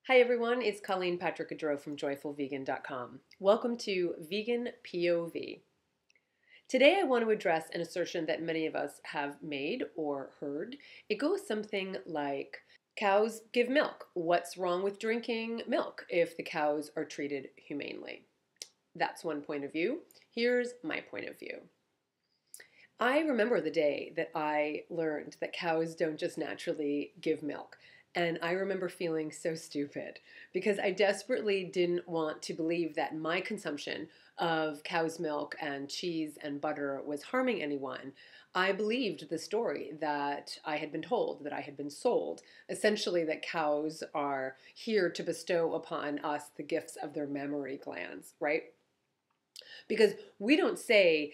Hi everyone, it's Colleen Patrick-Goudreau from joyfulvegan.com. Welcome to Vegan POV. Today I want to address an assertion that many of us have made or heard. It goes something like, cows give milk. What's wrong with drinking milk if the cows are treated humanely? That's one point of view. Here's my point of view. I remember the day that I learned that cows don't just naturally give milk. And I remember feeling so stupid because I desperately didn't want to believe that my consumption of cow's milk and cheese and butter was harming anyone. I believed the story that I had been told, that I had been sold, essentially that cows are here to bestow upon us the gifts of their mammary glands, right? Because we don't say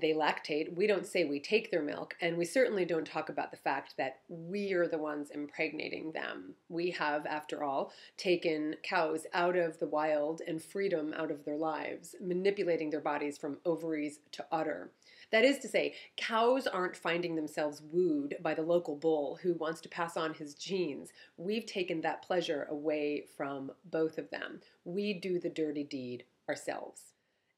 they lactate, we don't say we take their milk, and we certainly don't talk about the fact that we are the ones impregnating them. We have, after all, taken cows out of the wild and freedom out of their lives, manipulating their bodies from ovaries to udder. That is to say, cows aren't finding themselves wooed by the local bull who wants to pass on his genes. We've taken that pleasure away from both of them. We do the dirty deed ourselves.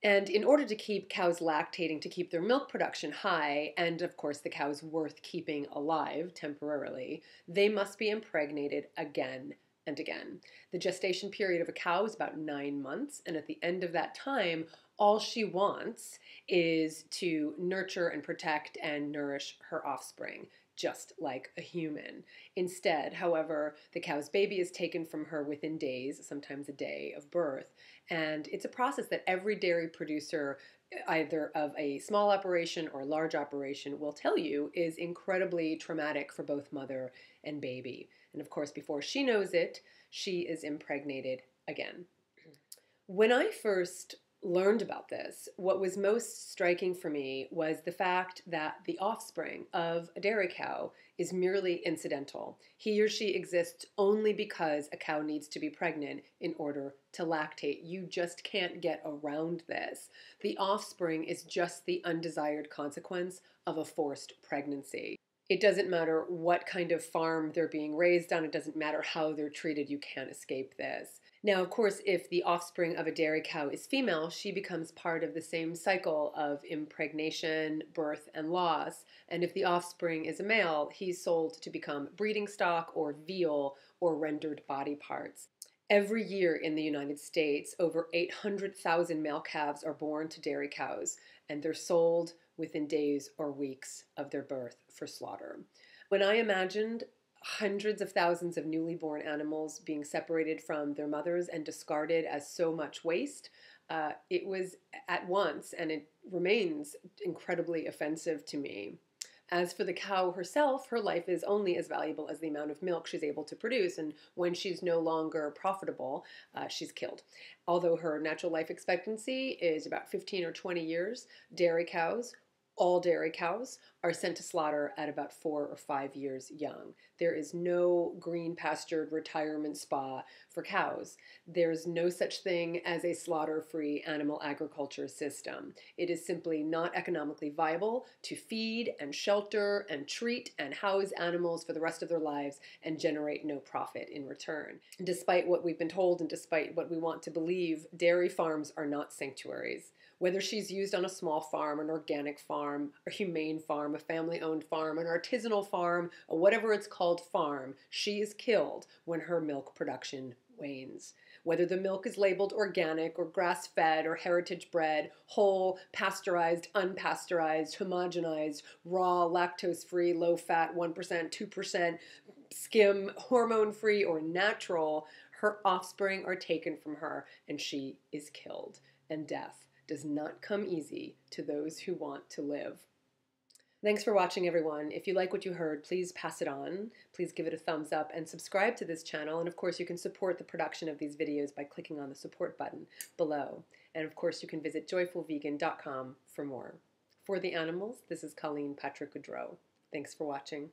And in order to keep cows lactating, to keep their milk production high, and of course the cows worth keeping alive temporarily, they must be impregnated again and again. The gestation period of a cow is about 9 months, and at the end of that time, all she wants is to nurture and protect and nourish her offspring, just like a human. Instead, however, the cow's baby is taken from her within days, sometimes a day, of birth. And it's a process that every dairy producer, either of a small operation or large operation, will tell you is incredibly traumatic for both mother and baby. And of course, before she knows it, she is impregnated again. When I first learned about this, what was most striking for me was the fact that the offspring of a dairy cow is merely incidental. He or she exists only because a cow needs to be pregnant in order to lactate. You just can't get around this. The offspring is just the undesired consequence of a forced pregnancy. It doesn't matter what kind of farm they're being raised on. It doesn't matter how they're treated. You can't escape this. Now, of course, if the offspring of a dairy cow is female, she becomes part of the same cycle of impregnation, birth, and loss. And if the offspring is a male, he's sold to become breeding stock or veal or rendered body parts. Every year in the United States, over 800,000 male calves are born to dairy cows, and they're sold within days or weeks of their birth for slaughter. When I imagined hundreds of thousands of newly born animals being separated from their mothers and discarded as so much waste, it was at once, and it remains, incredibly offensive to me. As for the cow herself, her life is only as valuable as the amount of milk she's able to produce, and when she's no longer profitable, she's killed. Although her natural life expectancy is about 15 or 20 years, all dairy cows, are sent to slaughter at about 4 or 5 years young. There is no green pastured retirement spa for cows. There's no such thing as a slaughter-free animal agriculture system. It is simply not economically viable to feed and shelter and treat and house animals for the rest of their lives and generate no profit in return. Despite what we've been told and despite what we want to believe, dairy farms are not sanctuaries. Whether she's used on a small farm, an organic farm, a humane farm, a family-owned farm, an artisanal farm, or whatever it's called farm, she is killed when her milk production wanes. Whether the milk is labeled organic or grass-fed or heritage bred, whole, pasteurized, unpasteurized, homogenized, raw, lactose-free, low-fat, 1%, 2%, skim, hormone-free, or natural, her offspring are taken from her and she is killed. And death does not come easy to those who want to live. Thanks for watching, everyone. If you like what you heard, please pass it on. Please give it a thumbs up and subscribe to this channel. And of course, you can support the production of these videos by clicking on the support button below. And of course, you can visit joyfulvegan.com for more. For the animals, this is Colleen Patrick-Goudreau. Thanks for watching.